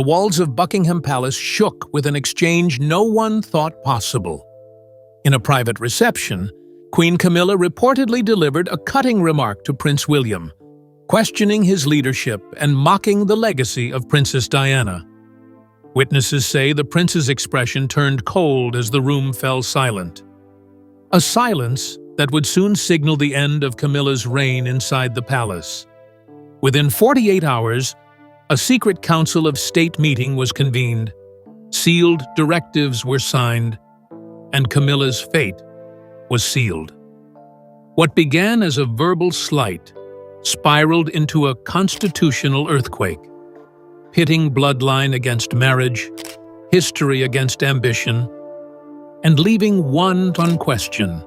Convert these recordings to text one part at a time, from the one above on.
walls of Buckingham Palace shook with an exchange no one thought possible. In a private reception, Queen Camilla reportedly delivered a cutting remark to Prince William, questioning his leadership and mocking the legacy of Princess Diana. Witnesses say the prince's expression turned cold as the room fell silent. A silence that would soon signal the end of Camilla's reign inside the palace. Within 48 hours, a secret Council of State meeting was convened, sealed directives were signed, and Camilla's fate was sealed. What began as a verbal slight spiraled into a constitutional earthquake, pitting bloodline against marriage, history against ambition, and leaving one question: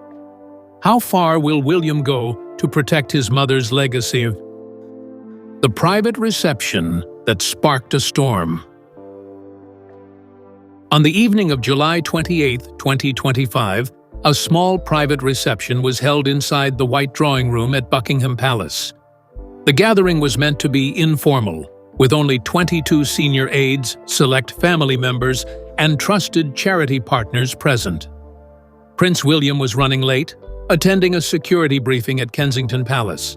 how far will William go to protect his mother's legacy? The private reception that sparked a storm. On the evening of July 28, 2025, a small private reception was held inside the White Drawing Room at Buckingham Palace. The gathering was meant to be informal, with only 22 senior aides, select family members, and trusted charity partners present. Prince William was running late, attending a security briefing at Kensington Palace.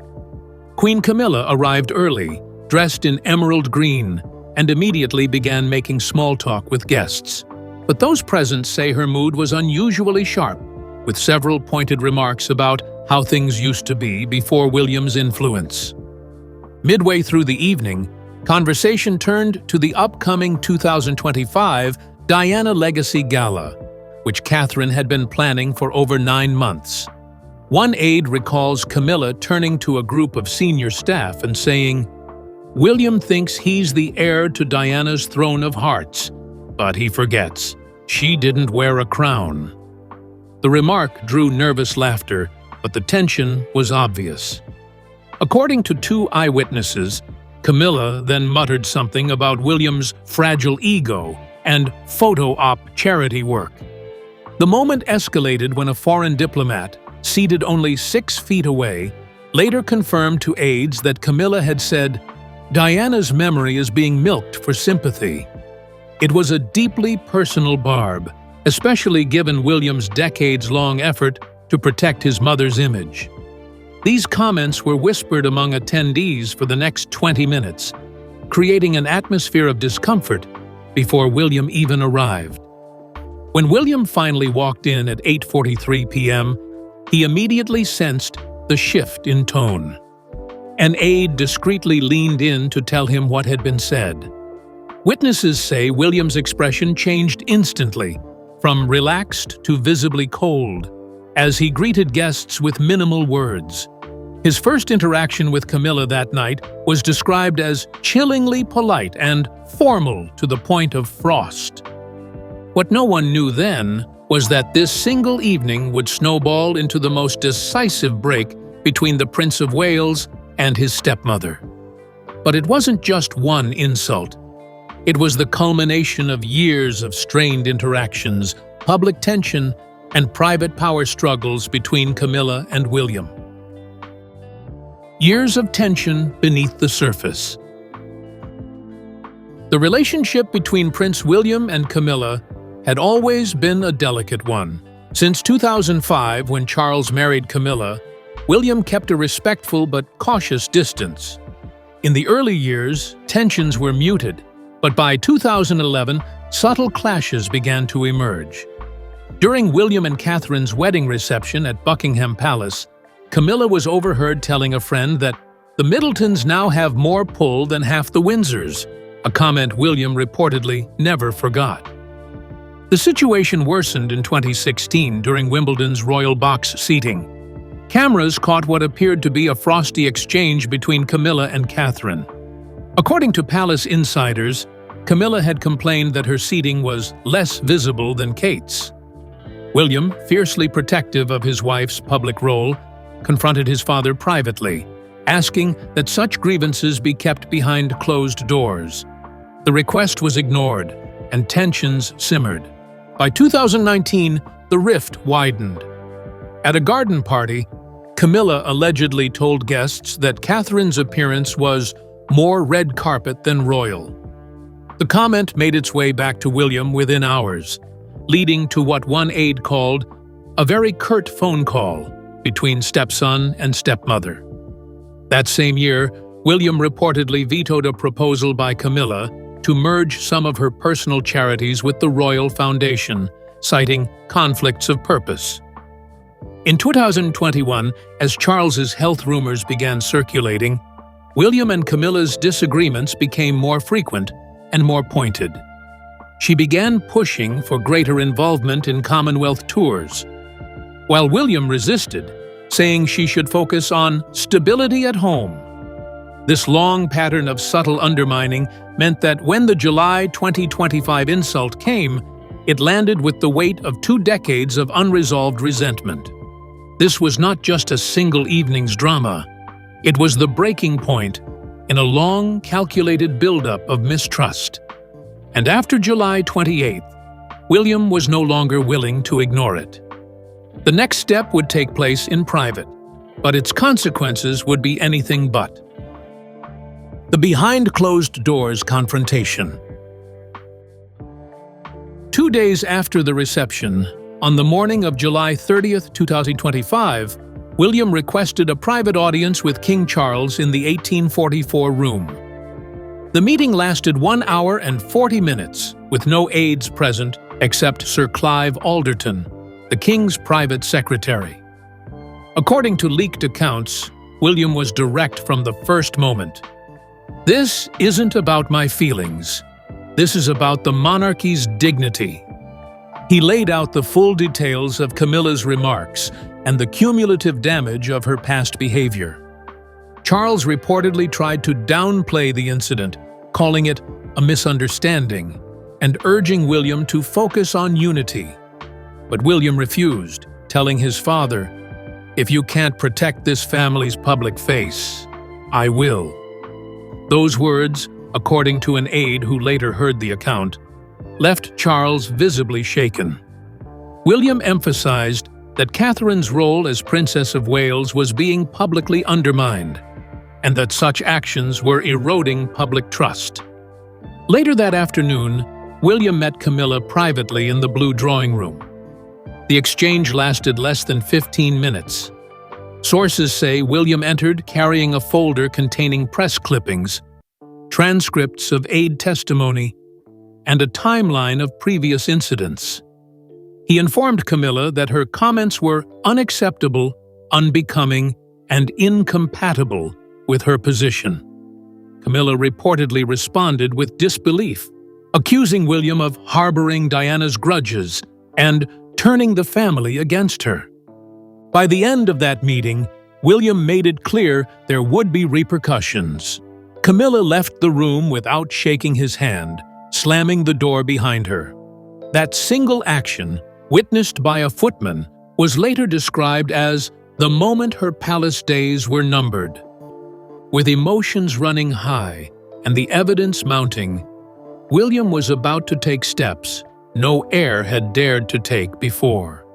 Queen Camilla arrived early, dressed in emerald green, and immediately began making small talk with guests. But those present say her mood was unusually sharp, with several pointed remarks about how things used to be before William's influence. Midway through the evening, conversation turned to the upcoming 2025 Diana Legacy Gala, which Catherine had been planning for over 9 months. One aide recalls Camilla turning to a group of senior staff and saying, "William thinks he's the heir to Diana's throne of hearts, but he forgets she didn't wear a crown." The remark drew nervous laughter, but the tension was obvious. According to 2 eyewitnesses, Camilla then muttered something about William's fragile ego and photo-op charity work. The moment escalated when a foreign diplomat, seated only 6 feet away, later confirmed to aides that Camilla had said, "Diana's memory is being milked for sympathy." It was a deeply personal barb, especially given William's decades-long effort to protect his mother's image. These comments were whispered among attendees for the next 20 minutes, creating an atmosphere of discomfort before William even arrived. When William finally walked in at 8:43 p.m., he immediately sensed the shift in tone. An aide discreetly leaned in to tell him what had been said. Witnesses say William's expression changed instantly, from relaxed to visibly cold, as he greeted guests with minimal words. His first interaction with Camilla that night was described as chillingly polite and formal to the point of frost. What no one knew then was that this single evening would snowball into the most decisive break between the Prince of Wales and his stepmother. But it wasn't just one insult. It was the culmination of years of strained interactions, public tension, and private power struggles between Camilla and William. Years of tension beneath the surface. The relationship between Prince William and Camilla had always been a delicate one. Since 2005, when Charles married Camilla, William kept a respectful but cautious distance. In the early years, tensions were muted, but by 2011, subtle clashes began to emerge. During William and Catherine's wedding reception at Buckingham Palace, Camilla was overheard telling a friend that the Middletons now have more pull than half the Windsors, a comment William reportedly never forgot. The situation worsened in 2016 during Wimbledon's royal box seating. Cameras caught what appeared to be a frosty exchange between Camilla and Catherine. According to palace insiders, Camilla had complained that her seating was less visible than Kate's. William, fiercely protective of his wife's public role, confronted his father privately, asking that such grievances be kept behind closed doors. The request was ignored, and tensions simmered. By 2019, the rift widened. At a garden party, Camilla allegedly told guests that Catherine's appearance was more red carpet than royal. The comment made its way back to William within hours, leading to what one aide called a very curt phone call between stepson and stepmother. That same year, William reportedly vetoed a proposal by Camilla to merge some of her personal charities with the Royal Foundation, citing conflicts of purpose. In 2021, as Charles's health rumors began circulating, William and Camilla's disagreements became more frequent and more pointed. She began pushing for greater involvement in Commonwealth tours, while William resisted, saying she should focus on stability at home. This long pattern of subtle undermining meant that when the July 2025 insult came, it landed with the weight of 2 decades of unresolved resentment. This was not just a single evening's drama. It was the breaking point in a long, calculated buildup of mistrust. And after July 28th, William was no longer willing to ignore it. The next step would take place in private, but its consequences would be anything but. The behind-closed-doors confrontation. 2 days after the reception, on the morning of July 30th, 2025, William requested a private audience with King Charles in the 1844 room. The meeting lasted 1 hour and 40 minutes, with no aides present except Sir Clive Alderton, the King's private secretary. According to leaked accounts, William was direct from the first moment. "This isn't about my feelings. This is about the monarchy's dignity." He laid out the full details of Camilla's remarks and the cumulative damage of her past behavior. Charles reportedly tried to downplay the incident, calling it a misunderstanding, and urging William to focus on unity. But William refused, telling his father, "If you can't protect this family's public face, I will." Those words, according to an aide who later heard the account, left Charles visibly shaken. William emphasized that Catherine's role as Princess of Wales was being publicly undermined, and that such actions were eroding public trust. Later that afternoon, William met Camilla privately in the Blue Drawing Room. The exchange lasted less than 15 minutes. Sources say William entered carrying a folder containing press clippings, transcripts of aide testimony, and a timeline of previous incidents. He informed Camilla that her comments were unacceptable, unbecoming, and incompatible with her position. Camilla reportedly responded with disbelief, accusing William of harboring Diana's grudges and turning the family against her. By the end of that meeting, William made it clear there would be repercussions. Camilla left the room without shaking his hand, slamming the door behind her. That single action, witnessed by a footman, was later described as the moment her palace days were numbered. With emotions running high and the evidence mounting, William was about to take steps no heir had dared to take before.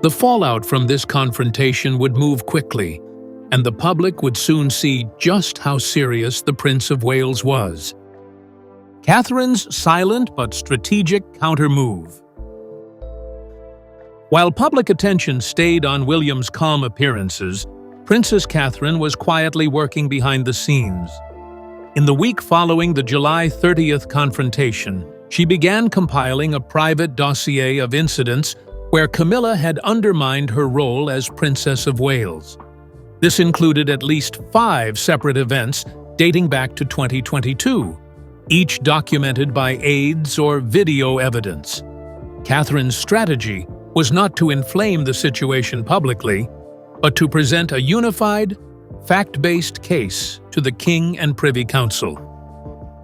The fallout from this confrontation would move quickly, and the public would soon see just how serious the Prince of Wales was. Catherine's silent but strategic counter-move. While public attention stayed on William's calm appearances, Princess Catherine was quietly working behind the scenes. In the week following the July 30th confrontation, she began compiling a private dossier of incidents where Camilla had undermined her role as Princess of Wales. This included at least 5 separate events dating back to 2022, each documented by aides or video evidence. Catherine's strategy was not to inflame the situation publicly, but to present a unified, fact-based case to the King and Privy Council.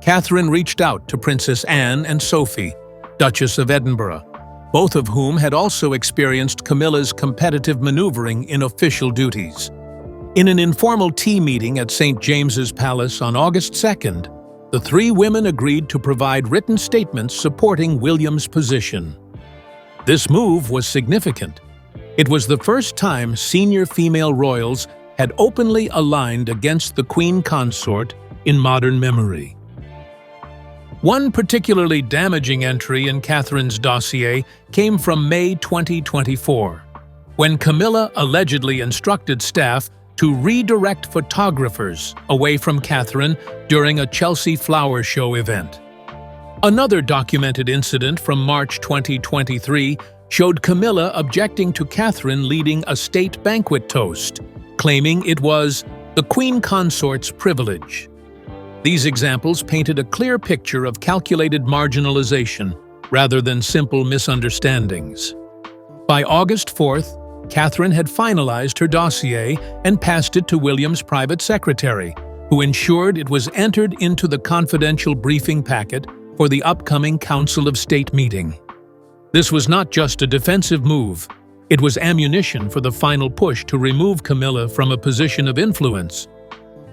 Catherine reached out to Princess Anne and Sophie, Duchess of Edinburgh, both of whom had also experienced Camilla's competitive maneuvering in official duties. In an informal tea meeting at St. James's Palace on August 2nd, the 3 women agreed to provide written statements supporting William's position. This move was significant. It was the first time senior female royals had openly aligned against the Queen Consort in modern memory. One particularly damaging entry in Catherine's dossier came from May 2024, when Camilla allegedly instructed staff to redirect photographers away from Catherine during a Chelsea flower show event. Another documented incident from March 2023 showed Camilla objecting to Catherine leading a state banquet toast, claiming it was the Queen Consort's privilege. These examples painted a clear picture of calculated marginalization rather than simple misunderstandings. By August 4th, Catherine had finalized her dossier and passed it to William's private secretary, who ensured it was entered into the confidential briefing packet for the upcoming Council of State meeting. This was not just a defensive move, it was ammunition for the final push to remove Camilla from a position of influence.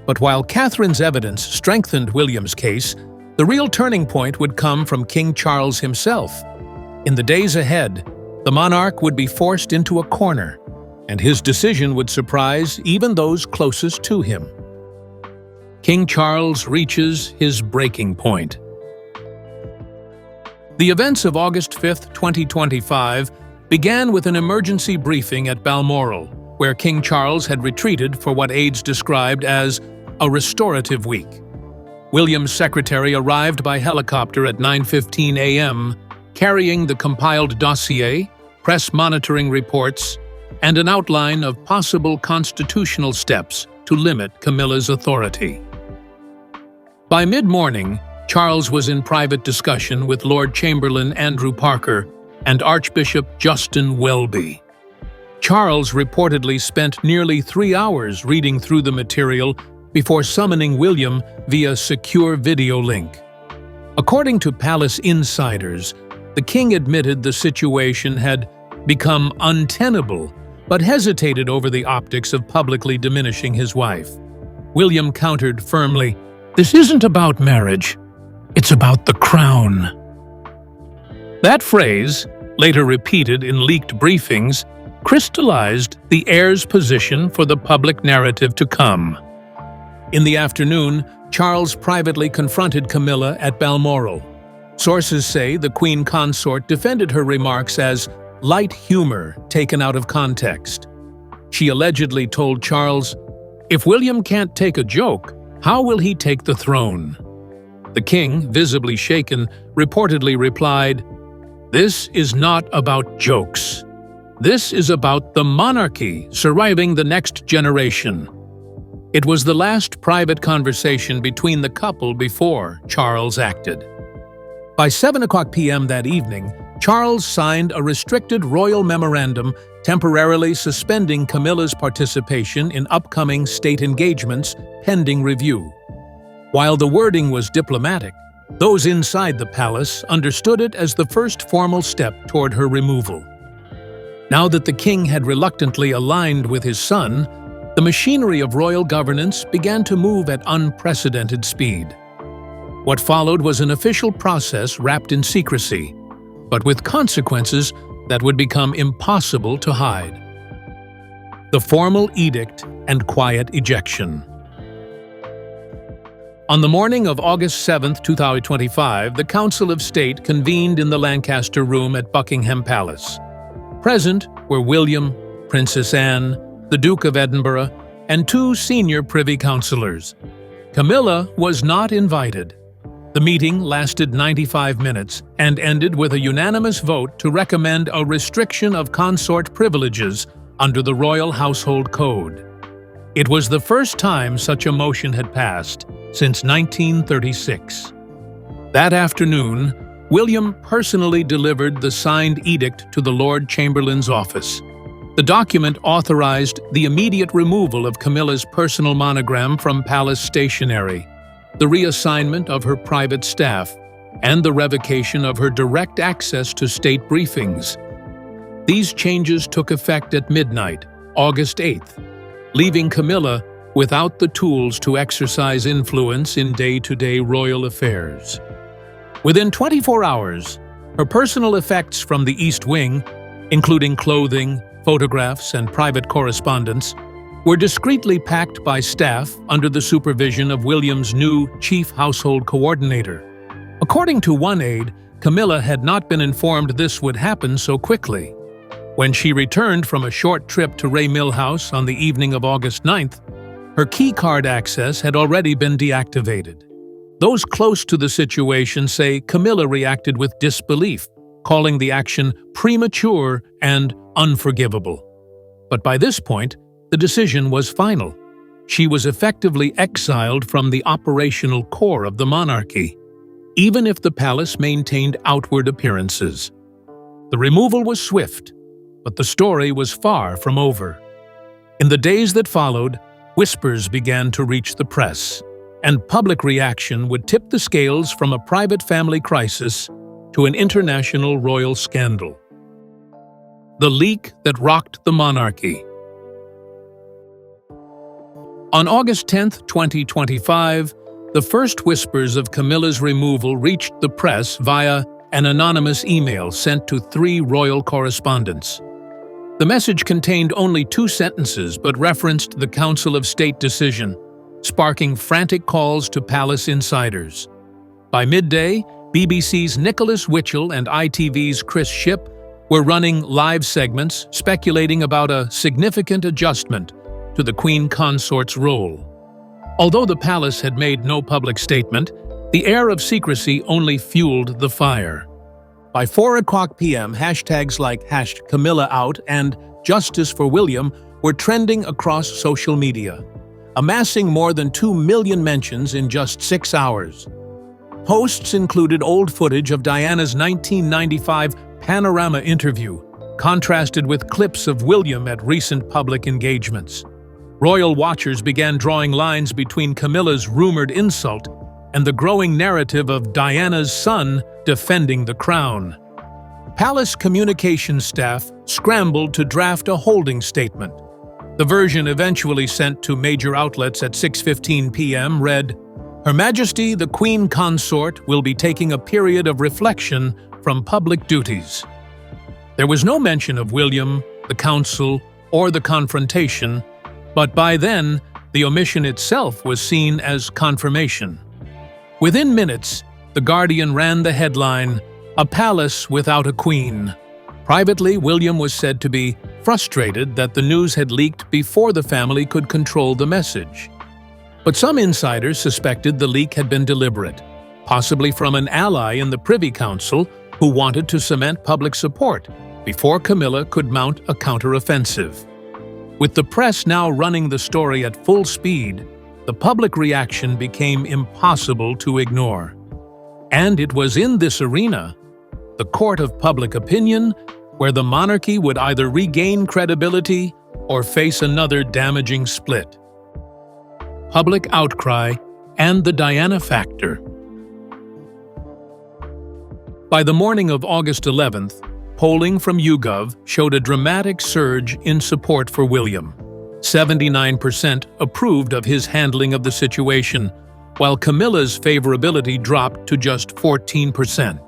But while Catherine's evidence strengthened William's case, the real turning point would come from King Charles himself. In the days ahead, the monarch would be forced into a corner, and his decision would surprise even those closest to him. King Charles reaches his breaking point. The events of August 5, 2025 began with an emergency briefing at Balmoral, where King Charles had retreated for what aides described as a restorative week. William's secretary arrived by helicopter at 9:15 a.m., carrying the compiled dossier, press monitoring reports, and an outline of possible constitutional steps to limit Camilla's authority. By mid-morning, Charles was in private discussion with Lord Chamberlain Andrew Parker and Archbishop Justin Welby. Charles reportedly spent nearly 3 hours reading through the material before summoning William via secure video link. According to palace insiders, the king admitted the situation had become untenable, but hesitated over the optics of publicly diminishing his wife. William countered firmly, "This isn't about marriage, it's about the crown." That phrase, later repeated in leaked briefings, crystallized the heir's position for the public narrative to come. In the afternoon, Charles privately confronted Camilla at Balmoral. Sources say the Queen Consort defended her remarks as light humor taken out of context. She allegedly told Charles, "If William can't take a joke, how will he take the throne?" The king, visibly shaken, reportedly replied, "This is not about jokes. This is about the monarchy surviving the next generation." It was the last private conversation between the couple before Charles acted. By 7:00 p.m. that evening, Charles signed a restricted royal memorandum temporarily suspending Camilla's participation in upcoming state engagements pending review. While the wording was diplomatic, those inside the palace understood it as the first formal step toward her removal. Now that the king had reluctantly aligned with his son, the machinery of royal governance began to move at unprecedented speed. What followed was an official process wrapped in secrecy, but with consequences that would become impossible to hide. The formal edict and quiet ejection. On the morning of August 7, 2025, the Council of State convened in the Lancaster Room at Buckingham Palace. Present were William, Princess Anne, the Duke of Edinburgh, and 2 senior Privy Councillors. Camilla was not invited. The meeting lasted 95 minutes and ended with a unanimous vote to recommend a restriction of consort privileges under the Royal Household Code. It was the first time such a motion had passed since 1936. That afternoon, William personally delivered the signed edict to the Lord Chamberlain's office. The document authorized the immediate removal of Camilla's personal monogram from palace stationery, the reassignment of her private staff, and the revocation of her direct access to state briefings. These changes took effect at midnight, August 8th, leaving Camilla without the tools to exercise influence in day-to-day royal affairs. Within 24 hours, her personal effects from the East Wing, including clothing, photographs, and private correspondence, were discreetly packed by staff under the supervision of William's new Chief Household Coordinator. According to one aide, Camilla had not been informed this would happen so quickly. When she returned from a short trip to Ray Mill House on the evening of August 9th, her keycard access had already been deactivated. Those close to the situation say Camilla reacted with disbelief, calling the action premature and unforgivable. But by this point, the decision was final. She was effectively exiled from the operational core of the monarchy, even if the palace maintained outward appearances. The removal was swift, but the story was far from over. In the days that followed, whispers began to reach the press, and public reaction would tip the scales from a private family crisis to an international royal scandal. The leak that rocked the monarchy. On August 10, 2025, the first whispers of Camilla's removal reached the press via an anonymous email sent to 3 royal correspondents. The message contained only 2 sentences but referenced the Council of State decision, sparking frantic calls to palace insiders. By midday, BBC's Nicholas Witchell and ITV's Chris Shipp were running live segments speculating about a significant adjustment to the Queen Consort's role. Although the palace had made no public statement, the air of secrecy only fueled the fire. By 4:00 p.m., hashtags like #CamillaOut and Justice for William were trending across social media, amassing more than 2 million mentions in just 6 hours. Posts included old footage of Diana's 1995 panorama interview, contrasted with clips of William at recent public engagements. Royal watchers began drawing lines between Camilla's rumored insult and the growing narrative of Diana's son defending the crown. Palace communications staff scrambled to draft a holding statement. The version eventually sent to major outlets at 6:15 p.m. read, "Her Majesty the Queen Consort will be taking a period of reflection from public duties." There was no mention of William, the council, or the confrontation, but by then, the omission itself was seen as confirmation. Within minutes, The Guardian ran the headline, "A Palace Without a Queen." Privately, William was said to be frustrated that the news had leaked before the family could control the message. But some insiders suspected the leak had been deliberate, possibly from an ally in the Privy Council who wanted to cement public support before Camilla could mount a counter-offensive. With the press now running the story at full speed, the public reaction became impossible to ignore. And it was in this arena, the court of public opinion, where the monarchy would either regain credibility or face another damaging split. Public outcry and the Diana factor. By the morning of August 11th, polling from YouGov showed a dramatic surge in support for William. 79% approved of his handling of the situation, while Camilla's favorability dropped to just 14%.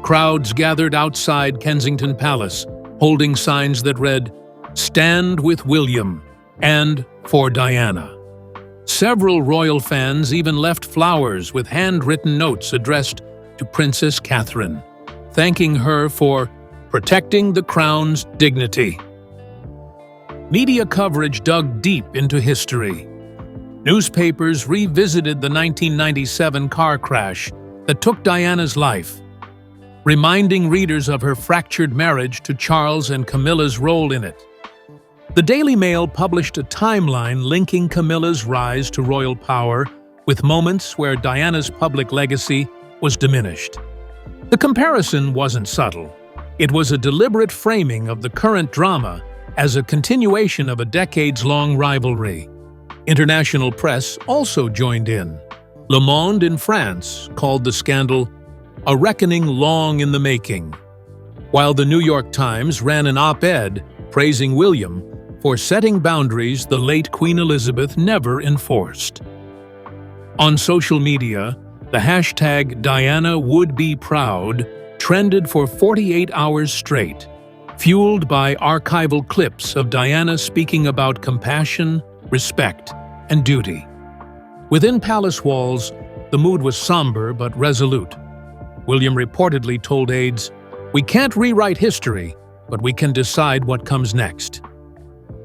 Crowds gathered outside Kensington Palace, holding signs that read, "Stand with William" and "For Diana." Several royal fans even left flowers with handwritten notes addressed to Princess Catherine, thanking her for protecting the crown's dignity. Media coverage dug deep into history. Newspapers revisited the 1997 car crash that took Diana's life, reminding readers of her fractured marriage to Charles and Camilla's role in it. The Daily Mail published a timeline linking Camilla's rise to royal power with moments where Diana's public legacy was diminished. The comparison wasn't subtle. It was a deliberate framing of the current drama as a continuation of a decades-long rivalry. International press also joined in. Le Monde in France called the scandal a reckoning long in the making, while the New York Times ran an op-ed praising William for setting boundaries the late Queen Elizabeth never enforced. On social media, the hashtag #DianaWouldBeProud trended for 48 hours straight, fueled by archival clips of Diana speaking about compassion, respect, and duty. Within palace walls, the mood was somber but resolute. William reportedly told aides, "We can't rewrite history, but we can decide what comes next."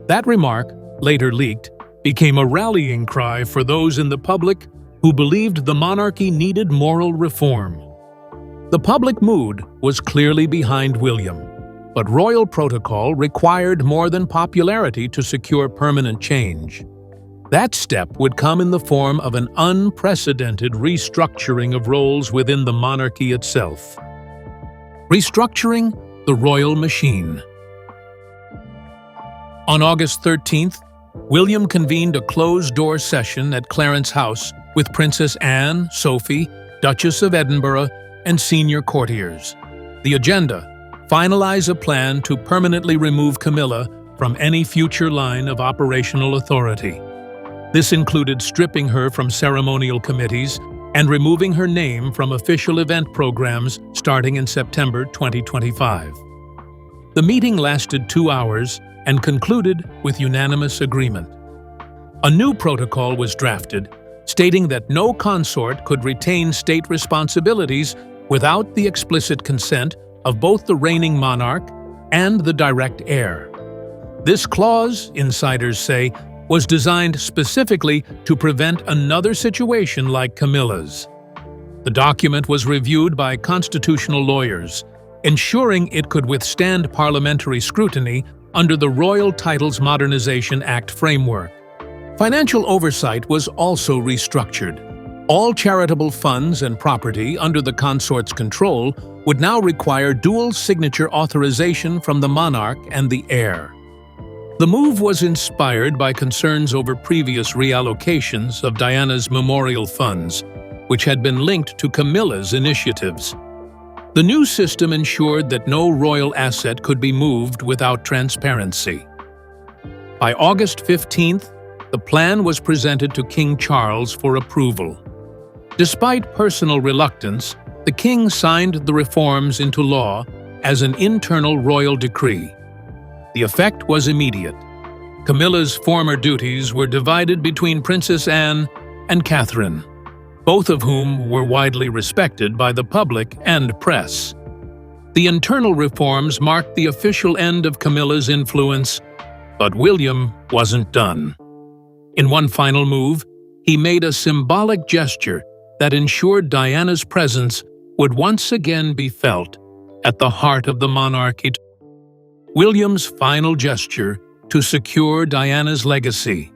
That remark, later leaked, became a rallying cry for those in the public who believed the monarchy needed moral reform. The public mood was clearly behind William, but royal protocol required more than popularity to secure permanent change. That step would come in the form of an unprecedented restructuring of roles within the monarchy itself. Restructuring the royal machine. On August 13th, William convened a closed-door session at Clarence House with Princess Anne, Sophie, Duchess of Edinburgh, and senior courtiers. The agenda: finalize a plan to permanently remove Camilla from any future line of operational authority. This included stripping her from ceremonial committees and removing her name from official event programs starting in September 2025. The meeting lasted 2 hours and concluded with unanimous agreement. A new protocol was drafted, stating that no consort could retain state responsibilities without the explicit consent of both the reigning monarch and the direct heir. This clause, insiders say, was designed specifically to prevent another situation like Camilla's. The document was reviewed by constitutional lawyers, ensuring it could withstand parliamentary scrutiny under the Royal Titles Modernization Act framework. Financial oversight was also restructured. All charitable funds and property under the consort's control would now require dual signature authorization from the monarch and the heir. The move was inspired by concerns over previous reallocations of Diana's memorial funds, which had been linked to Camilla's initiatives. The new system ensured that no royal asset could be moved without transparency. By August 15th, the plan was presented to King Charles for approval. Despite personal reluctance, the king signed the reforms into law as an internal royal decree. The effect was immediate. Camilla's former duties were divided between Princess Anne and Catherine, both of whom were widely respected by the public and press. The internal reforms marked the official end of Camilla's influence, but William wasn't done. In one final move, he made a symbolic gesture that ensured Diana's presence would once again be felt at the heart of the monarchy. William's final gesture to secure Diana's legacy.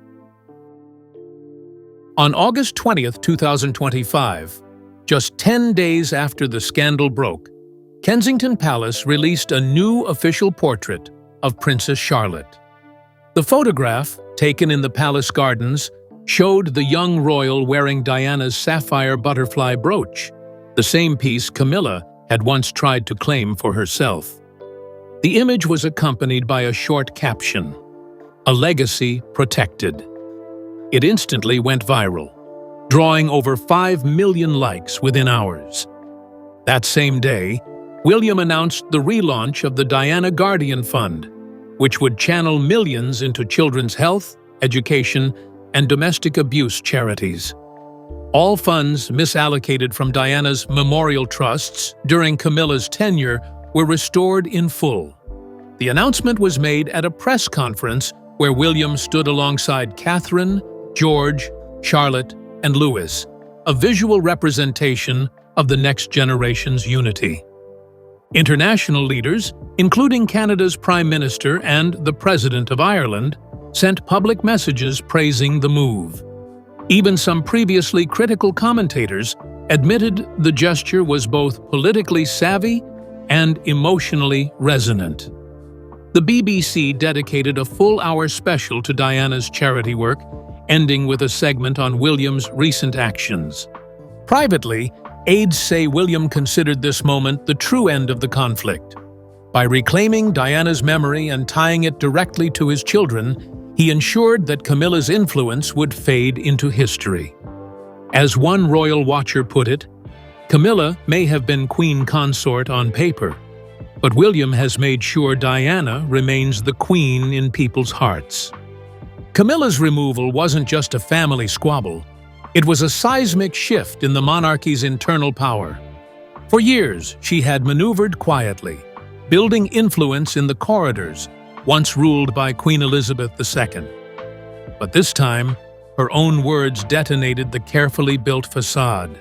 On August 20th, 2025, just 10 days after the scandal broke, Kensington Palace released a new official portrait of Princess Charlotte. The photograph, taken in the palace gardens, showed the young royal wearing Diana's sapphire butterfly brooch, the same piece Camilla had once tried to claim for herself. The image was accompanied by a short caption, "A legacy protected." It instantly went viral, drawing over 5 million likes within hours. That same day, William announced the relaunch of the Diana Guardian Fund, which would channel millions into children's health, education, and domestic abuse charities. All funds misallocated from Diana's memorial trusts during Camilla's tenure were restored in full. The announcement was made at a press conference where William stood alongside Catherine, George, Charlotte, and Louis, a visual representation of the next generation's unity. International leaders, including Canada's Prime Minister and the President of Ireland, sent public messages praising the move. Even some previously critical commentators admitted the gesture was both politically savvy and emotionally resonant. The BBC dedicated a full-hour special to Diana's charity work, ending with a segment on William's recent actions. Privately, aides say William considered this moment the true end of the conflict. By reclaiming Diana's memory and tying it directly to his children, he ensured that Camilla's influence would fade into history. As one royal watcher put it, Camilla may have been queen consort on paper, but William has made sure Diana remains the queen in people's hearts. Camilla's removal wasn't just a family squabble. It was a seismic shift in the monarchy's internal power. For years, she had maneuvered quietly, building influence in the corridors once ruled by Queen Elizabeth II. But this time, her own words detonated the carefully built facade.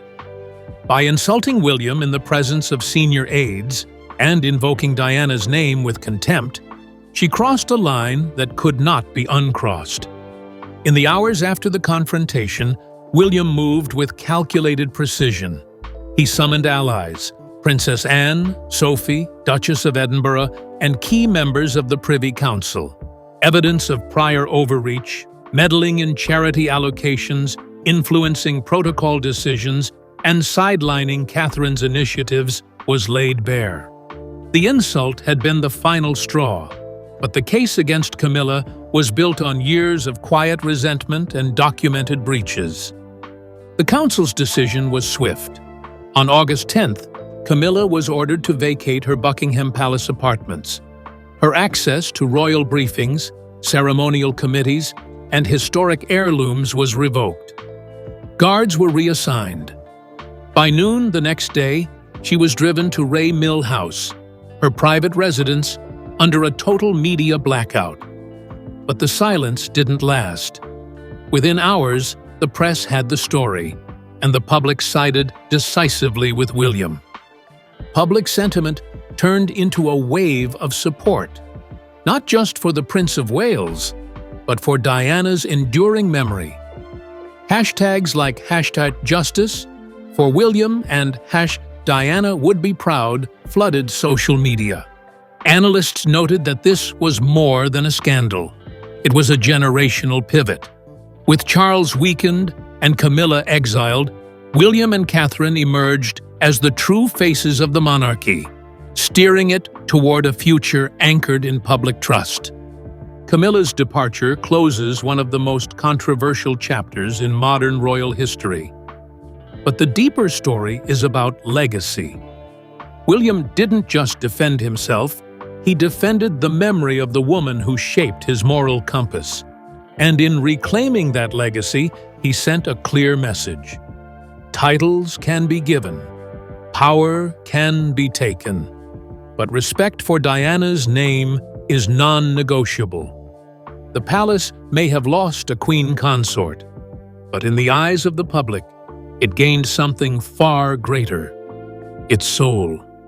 By insulting William in the presence of senior aides and invoking Diana's name with contempt, she crossed a line that could not be uncrossed. In the hours after the confrontation, William moved with calculated precision. He summoned allies, Princess Anne, Sophie, Duchess of Edinburgh, and key members of the Privy Council. Evidence of prior overreach, meddling in charity allocations, influencing protocol decisions, and sidelining Catherine's initiatives was laid bare. The insult had been the final straw, but the case against Camilla was built on years of quiet resentment and documented breaches. The council's decision was swift. On August 10th, Camilla was ordered to vacate her Buckingham Palace apartments. Her access to royal briefings, ceremonial committees, and historic heirlooms was revoked. Guards were reassigned. By noon the next day, she was driven to Ray Mill House, her private residence, under a total media blackout. But the silence didn't last. Within hours, the press had the story, and the public sided decisively with William. Public sentiment turned into a wave of support, not just for the Prince of Wales, but for Diana's enduring memory. Hashtags like #Justice for William and #Diana would be proud flooded social media. Analysts noted that this was more than a scandal. It was a generational pivot. With Charles weakened and Camilla exiled, William and Catherine emerged as the true faces of the monarchy, steering it toward a future anchored in public trust. Camilla's departure closes one of the most controversial chapters in modern royal history. But the deeper story is about legacy. William didn't just defend himself, he defended the memory of the woman who shaped his moral compass. And in reclaiming that legacy, he sent a clear message. Titles can be given, power can be taken, but respect for Diana's name is non-negotiable. The palace may have lost a queen consort, but in the eyes of the public, it gained something far greater: its soul.